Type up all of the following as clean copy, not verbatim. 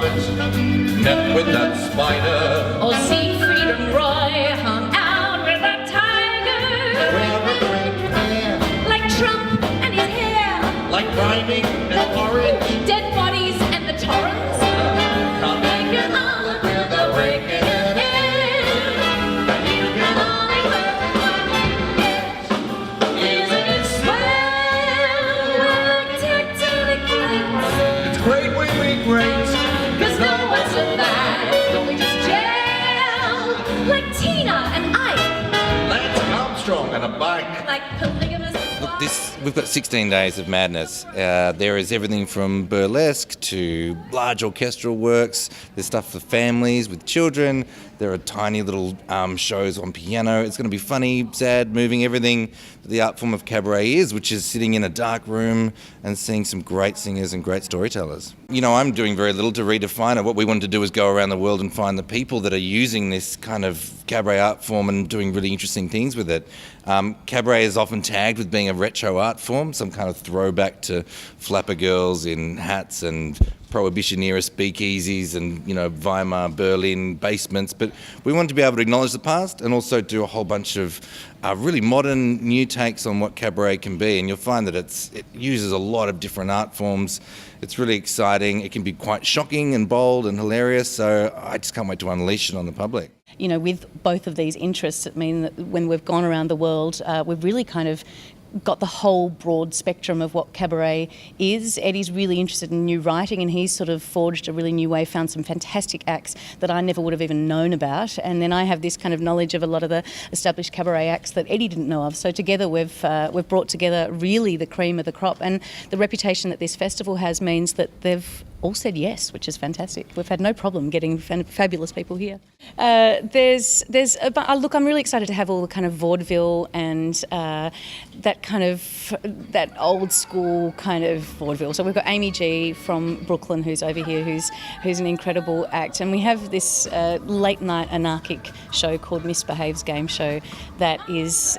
carpet, net with that spider. Or Siegfried and Roy hung out with that tiger. Wear a great hair, Like Trump and his hair. like rhyming and orange. Dead bodies and the torrents. Can't make it all without breaking it in. And you can only wear one Isn't it swell? We're like tectonic plates. It's great when we great. Cause no one's so bad. Don't we just jam? Like Tina and Ike. Lance Armstrong and a bike. Like polygamous. Look, we've got 16 days of madness. There is everything from burlesque to large orchestral works. There's stuff for families with children. There are tiny little shows on piano. It's going to be funny, sad, moving, everything that the art form of cabaret is, which is sitting in a dark room and seeing some great singers and great storytellers. You know, I'm doing very little to redefine it. What we wanted to do is go around the world and find the people that are using this kind of cabaret art form and doing really interesting things with it. Cabaret is often tagged with being a retro art form, some kind of throwback to flapper girls in hats and Prohibition-era speakeasies and, you know, Weimar, Berlin basements. But we wanted to be able to acknowledge the past and also do a whole bunch of really modern new takes on what cabaret can be. And you'll find that it uses a lot of different art forms. It's really exciting. It can be quite shocking and bold and hilarious. So I just can't wait to unleash it on the public. You know, with both of these interests, it means that when we've gone around the world, we've really kind of got the whole broad spectrum of what cabaret is. Eddie's really interested in new writing, and he's sort of forged a really new way, found some fantastic acts that I never would have even known about. And then I have this kind of knowledge of a lot of the established cabaret acts that Eddie didn't know of. So together we've brought together really the cream of the crop, and the reputation that this festival has means that they've all said yes, which is fantastic. We've had no problem getting fabulous people here. Look, I'm really excited to have all the kind of vaudeville and that old school kind of vaudeville. So we've got Amy G from Brooklyn who's over here, who's an incredible act, and we have this late night anarchic show called Misbehaves Game Show that is.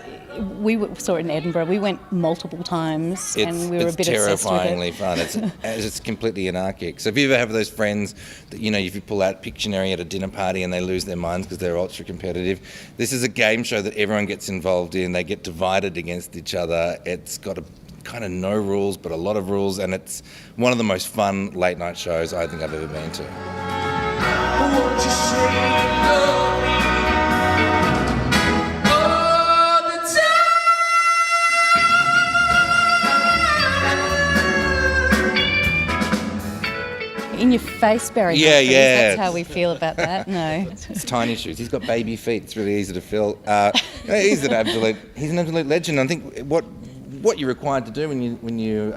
We saw it in Edinburgh. We went multiple times and we were a bit obsessed with it. It's terrifyingly fun. It's completely anarchic. So if you ever have those friends that, you know, if you pull out Pictionary at a dinner party and they lose their minds because they're ultra competitive, this is a game show that everyone gets involved in. They get divided against each other. It's got a kind of no rules but a lot of rules, and it's one of the most fun late night shows I think I've ever been to. Won't you say no? In your face, Barry. Yeah, Humphries. yeah. That's how we feel about that. No. It's tiny shoes. He's got baby feet. It's really easy to fill. He's an absolute legend. I think what you're required to do when you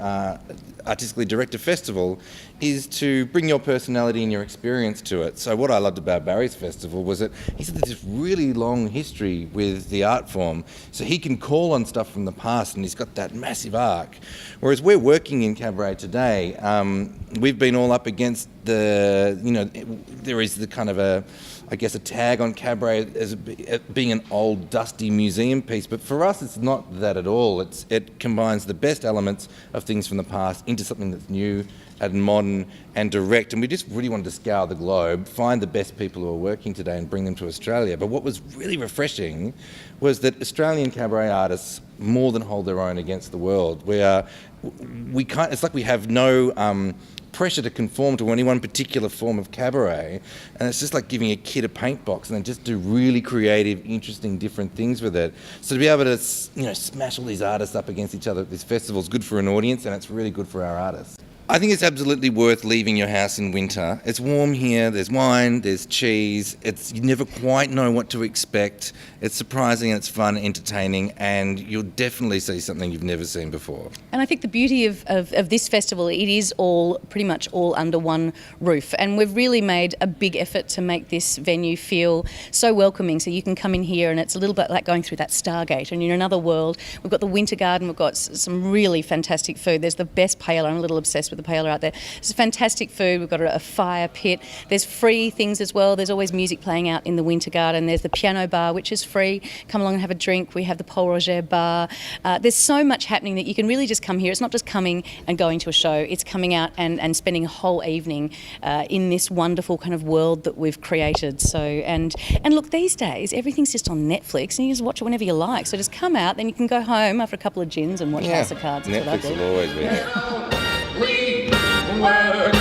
artistically direct a festival is to bring your personality and your experience to it. So what I loved about Barry's festival was that he's had this really long history with the art form, so he can call on stuff from the past, and he's got that massive arc. Whereas we're working in cabaret today, we've been all up against there is the kind of a tag on cabaret as being an old dusty museum piece, but for us it's not that at all. It combines the best elements of things from the past into something that's new and modern and direct, and we just really wanted to scour the globe, find the best people who are working today and bring them to Australia. But what was really refreshing was that Australian cabaret artists more than hold their own against the world. It's like we have no pressure to conform to any one particular form of cabaret, and it's just like giving a kid a paint box and then just do really creative, interesting, different things with it. So to be able to, smash all these artists up against each other at this festival is good for an audience, and it's really good for our artists. I think it's absolutely worth leaving your house in winter. It's warm here, there's wine, there's cheese, you never quite know what to expect. It's surprising and it's fun, entertaining, and you'll definitely see something you've never seen before. And I think the beauty of this festival, it is pretty much all under one roof, and we've really made a big effort to make this venue feel so welcoming, so you can come in here and it's a little bit like going through that Stargate and you're in another world. We've got the Winter Garden, we've got some really fantastic food. There's the best paella, I'm a little obsessed with the paella out there. It's fantastic food. We've got a fire pit. There's free things as well. There's always music playing out in the Winter Garden. There's the piano bar, which is free. Come along and have a drink. We have the Paul Roger bar. There's so much happening that you can really just come here. It's not just coming and going to a show. It's coming out and spending a whole evening in this wonderful kind of world that we've created. So and look, these days everything's just on Netflix and you just watch it whenever you like. So just come out, then you can go home after a couple of gins and watch House of Cards. That's what I Netflix do. will always be there. We were